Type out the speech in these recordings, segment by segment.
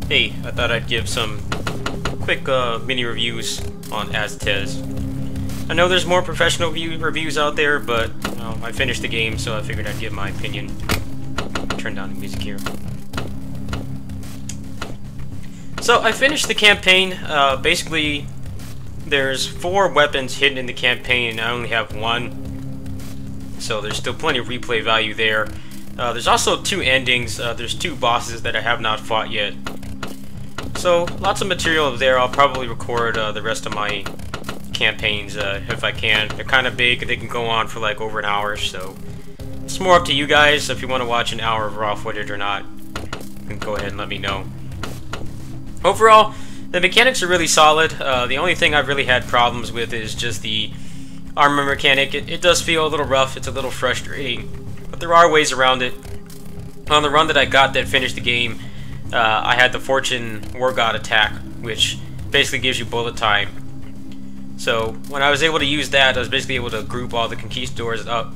Hey, I thought I'd give some quick mini reviews on Aztez. I know there's more professional reviews out there, but I finished the game, so I figured I'd give my opinion. Turn down the music here. So I finished the campaign. Basically, there's 4 weapons hidden in the campaign, and I only have 1. So there's still plenty of replay value there. There's also 2 endings. There's 2 bosses that I have not fought yet. So lots of material there. I'll probably record the rest of my campaigns if I can. They're kind of big. They can go on for like over an hour, so it's more up to you guys. If you want to watch an hour of raw footage or not, you can go ahead and let me know. Overall, the mechanics are really solid. The only thing I've really had problems with is just the armor mechanic. It does feel a little rough. It's a little frustrating, but there are ways around it. On the run that I got that finished the game, I had the Fortune War God attack, which basically gives you bullet time. So when I was able to use that, I was basically able to group all the conquistadors up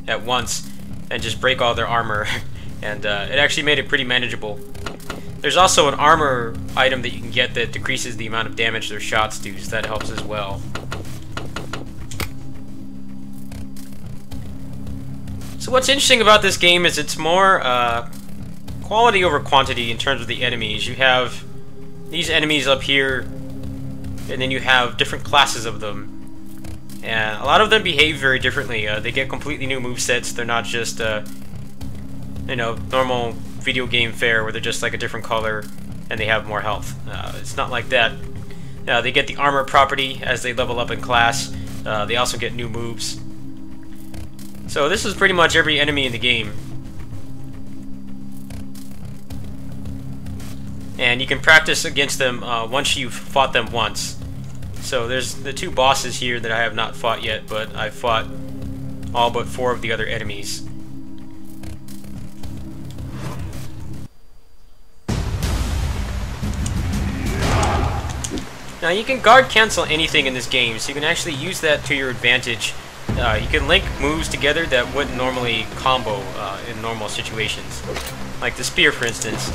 at once and just break all their armor, and it actually made it pretty manageable. There's also an armor item that you can get that decreases the amount of damage their shots do, so that helps as well. So what's interesting about this game is it's more quality over quantity in terms of the enemies. You have these enemies up here, and then you have different classes of them. And a lot of them behave very differently. They get completely new movesets. They're not just, normal video game fare where they're just like a different color and they have more health. It's not like that. They get the armor property as they level up in class. They also get new moves. So this is pretty much every enemy in the game. And you can practice against them once you've fought them once. So there's the 2 bosses here that I have not fought yet, but I've fought all but 4 of the other enemies. Now you can guard cancel anything in this game, so you can actually use that to your advantage. You can link moves together that wouldn't normally combo in normal situations. Like the spear, for instance.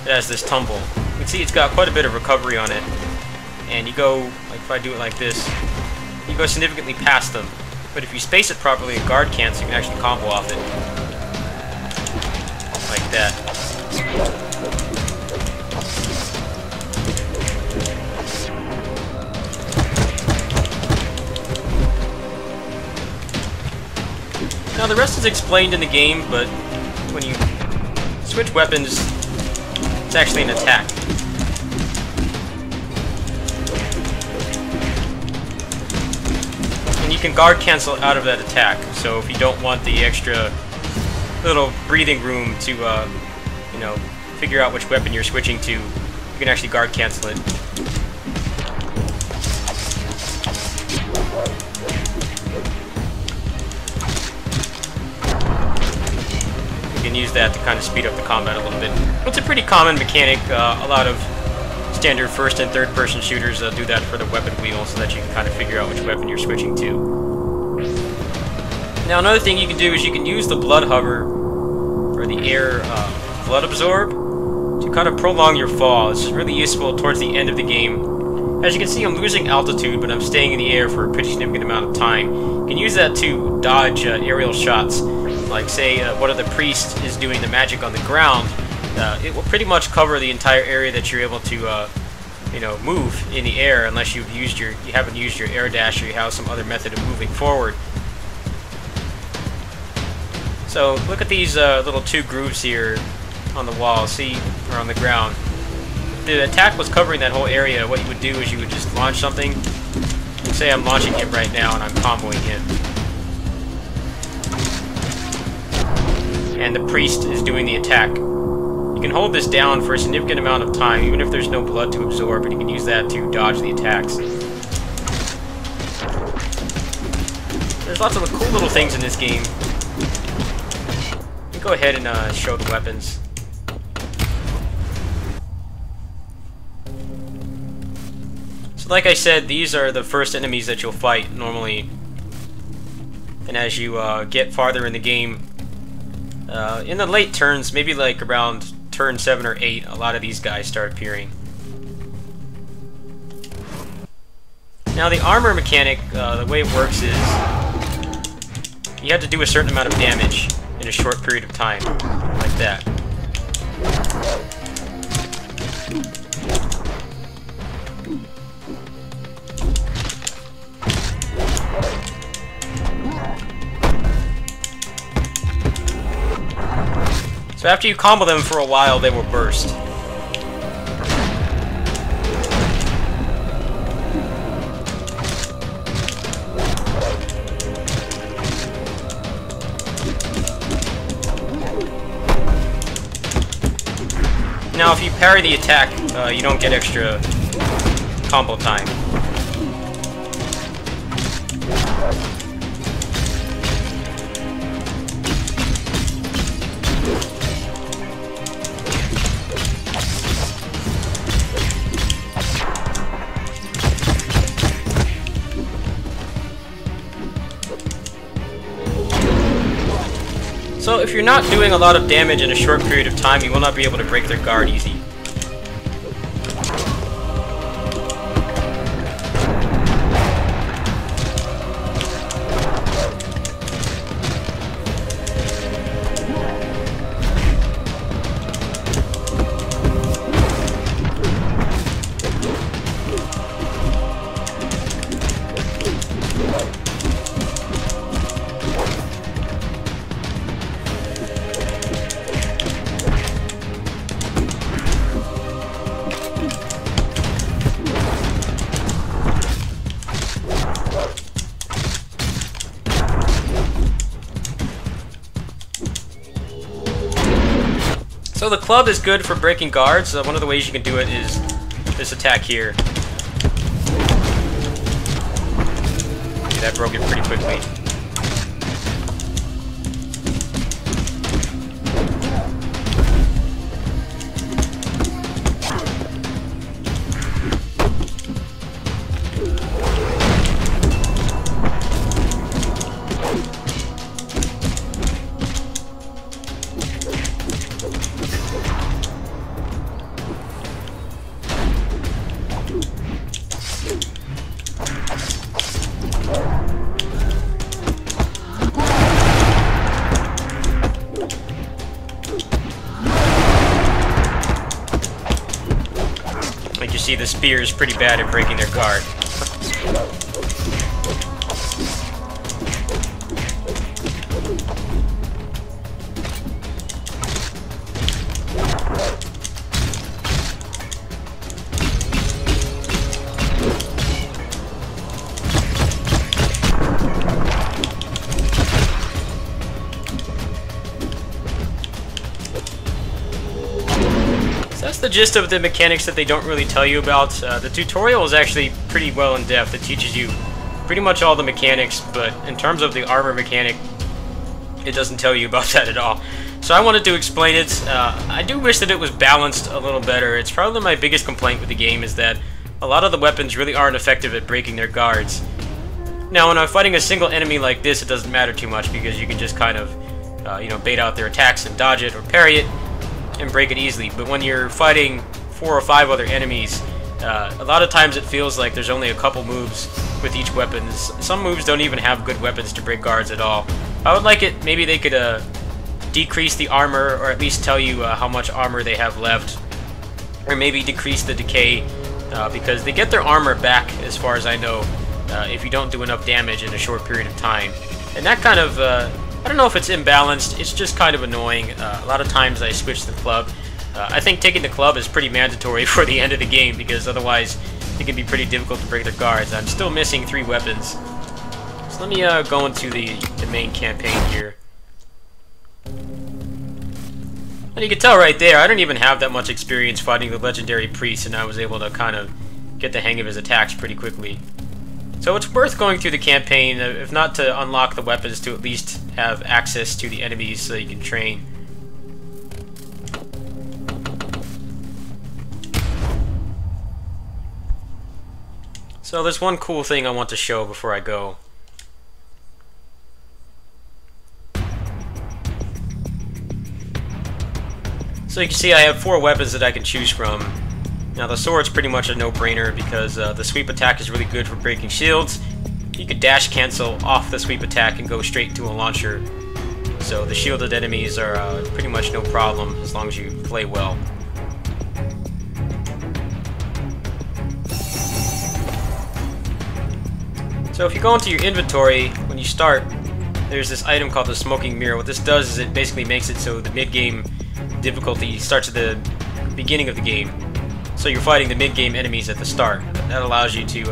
It has this tumble. You can see it's got quite a bit of recovery on it. And you go, like if I do it like this, you go significantly past them. But if you space it properly and guard cancel, you can actually combo off it. Like that. Now the rest is explained in the game, but when you switch weapons, it's actually an attack. And you can guard cancel out of that attack, so if you don't want the extra little breathing room to, figure out which weapon you're switching to, you can actually guard cancel it. You can use that to kind of speed up the combat a little bit. It's a pretty common mechanic. A lot of standard first and third person shooters do that for the weapon wheel so that you can kind of figure out which weapon you're switching to. Now another thing you can do is you can use the blood hover or the air blood absorb to kind of prolong your fall. It's really useful towards the end of the game. As you can see, I'm losing altitude, but I'm staying in the air for a pretty significant amount of time. You can use that to dodge aerial shots. Like, say, one of the priests is doing the magic on the ground, it will pretty much cover the entire area that you're able to, move in the air, unless you haven't used your air dash or you have some other method of moving forward. So look at these little 2 grooves here on the wall, see, or on the ground. If the attack was covering that whole area, what you would do is you would just launch something. Say I'm launching him right now and I'm comboing him. And the priest is doing the attack. You can hold this down for a significant amount of time, even if there's no blood to absorb, and you can use that to dodge the attacks. There's lots of cool little things in this game. You can go ahead and show the weapons. So like I said, these are the first enemies that you'll fight normally. And as you get farther in the game, in the late turns, maybe like around turn 7 or 8, a lot of these guys start appearing. Now the armor mechanic, the way it works is you have to do a certain amount of damage in a short period of time, like that. So after you combo them for a while, they will burst. Now if you parry the attack, you don't get extra combo time. So if you're not doing a lot of damage in a short period of time, you will not be able to break their guard easy. So the club is good for breaking guards. One of the ways you can do it is this attack here. See, that broke it pretty quickly. Like you see, the spear is pretty bad at breaking their guard. That's the gist of the mechanics that they don't really tell you about. The tutorial is actually pretty well in depth. It teaches you pretty much all the mechanics, but in terms of the armor mechanic, it doesn't tell you about that at all. So I wanted to explain it. I do wish that it was balanced a little better. It's probably my biggest complaint with the game is that a lot of the weapons really aren't effective at breaking their guards. Now when I'm fighting a single enemy like this, it doesn't matter too much because you can just kind of bait out their attacks and dodge it or parry it and break it easily. But when you're fighting 4 or 5 other enemies, a lot of times it feels like there's only a couple moves with each weapon. Some moves don't even have good weapons to break guards at all. I would like it, maybe they could decrease the armor, or at least tell you how much armor they have left, or maybe decrease the decay, because they get their armor back, as far as I know, if you don't do enough damage in a short period of time. And that kind of, I don't know if it's imbalanced, it's just kind of annoying. A lot of times I switch the club. I think taking the club is pretty mandatory for the end of the game, because otherwise it can be pretty difficult to break their guards. I'm still missing 3 weapons. So let me go into the main campaign here. And you can tell right there, I don't even have that much experience fighting the legendary priest, and I was able to kind of get the hang of his attacks pretty quickly. So it's worth going through the campaign, if not to unlock the weapons, to at least have access to the enemies so you can train. So there's one cool thing I want to show before I go. So you can see I have 4 weapons that I can choose from. Now the sword's pretty much a no-brainer because the sweep attack is really good for breaking shields. You could dash cancel off the sweep attack and go straight to a launcher. So the shielded enemies are pretty much no problem as long as you play well. So if you go into your inventory, when you start, there's this item called the Smoking Mirror. What this does is it basically makes it so the mid-game difficulty starts at the beginning of the game. So you're fighting the mid-game enemies at the start. That allows you to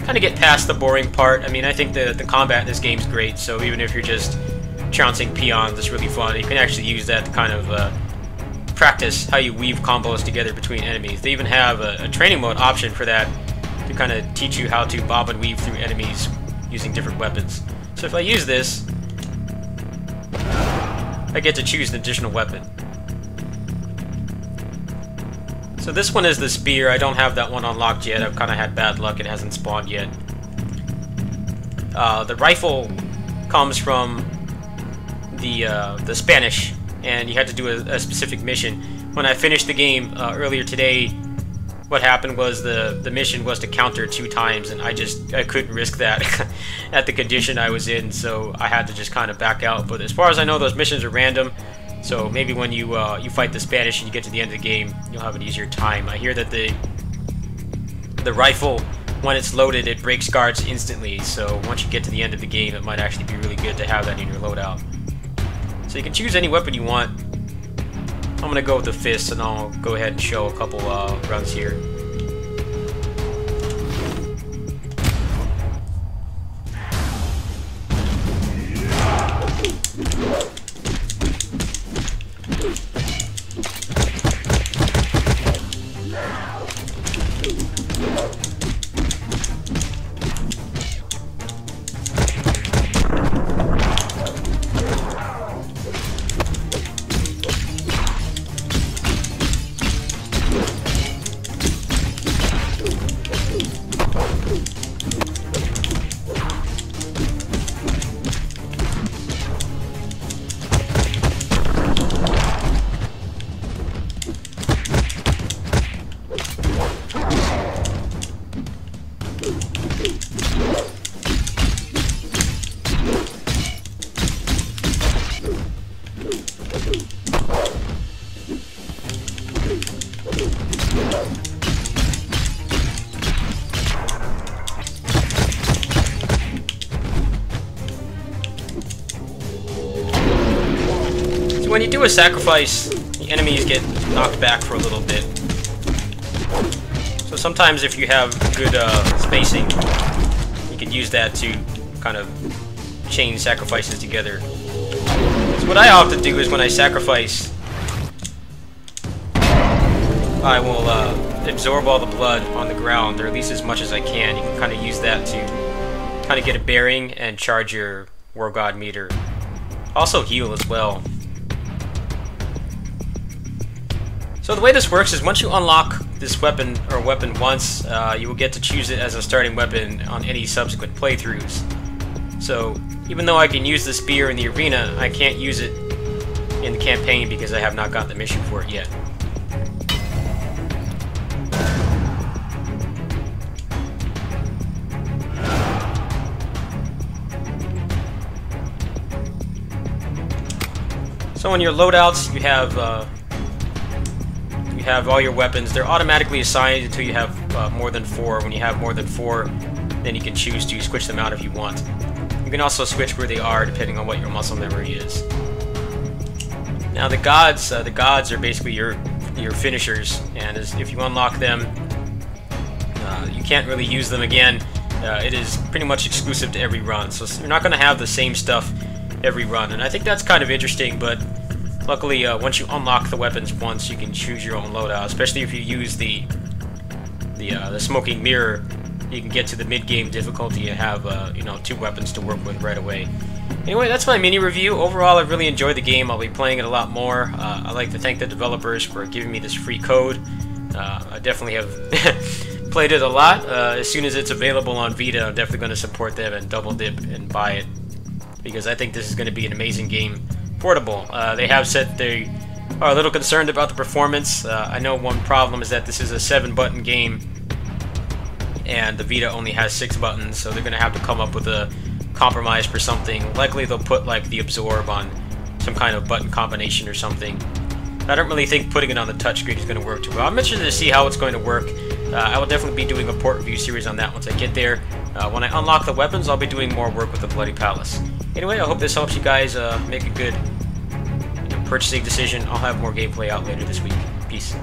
kind of get past the boring part. I mean, I think the combat in this game is great, so even if you're just trouncing peons, it's really fun. You can actually use that to kind of practice how you weave combos together between enemies. They even have a training mode option for that to kind of teach you how to bob and weave through enemies using different weapons. So if I use this, I get to choose an additional weapon. So this one is the spear. I don't have that one unlocked yet. I've kind of had bad luck. It hasn't spawned yet. The rifle comes from the Spanish, and you had to do a specific mission. When I finished the game earlier today, what happened was the mission was to counter 2 times, and I couldn't risk that at the condition I was in, so I had to just kind of back out. But as far as I know, those missions are random, so maybe when you fight the Spanish and you get to the end of the game, you'll have an easier time. I hear that the rifle, when it's loaded, it breaks guards instantly, so once you get to the end of the game, it might actually be really good to have that in your loadout. So you can choose any weapon you want. I'm gonna go with the fist, and I'll go ahead and show a couple runs here. When you do a sacrifice, the enemies get knocked back for a little bit. So sometimes if you have good spacing, you can use that to kind of chain sacrifices together. So what I often do is when I sacrifice, I will absorb all the blood on the ground, or at least as much as I can. You can kind of use that to kind of get a bearing and charge your War God meter. Also heal as well. So the way this works is once you unlock this weapon or weapon once, you will get to choose it as a starting weapon on any subsequent playthroughs. So even though I can use the spear in the arena, I can't use it in the campaign because I have not got the mission for it yet. So in your loadouts, you have all your weapons. They're automatically assigned until you have more than 4. When you have more than 4, then you can choose to switch them out if you want. You can also switch where they are depending on what your muscle memory is. Now the gods are basically your finishers, and if you unlock them, you can't really use them again. It is pretty much exclusive to every run, so you're not going to have the same stuff every run, and I think that's kind of interesting. But luckily, once you unlock the weapons once, you can choose your own loadout. Especially if you use the Smoking Mirror, you can get to the mid-game difficulty and have 2 weapons to work with right away. Anyway, that's my mini review. Overall, I've really enjoyed the game. I'll be playing it a lot more. I'd like to thank the developers for giving me this free code. I definitely have played it a lot. As soon as it's available on Vita, I'm definitely going to support them and double dip and buy it, because I think this is going to be an amazing game. Portable. They have set the are a little concerned about the performance. I know one problem is that this is a 7-button game, and the Vita only has 6 buttons, so they're going to have to come up with a compromise for something. Likely they'll put like the absorb on some kind of button combination or something. I don't really think putting it on the touchscreen is going to work too well. I'm interested to see how it's going to work. I will definitely be doing a port review series on that once I get there. When I unlock the weapons, I'll be doing more work with the Bloody Palace. Anyway, I hope this helps you guys make a good purchasing decision. I'll have more gameplay out later this week. Peace.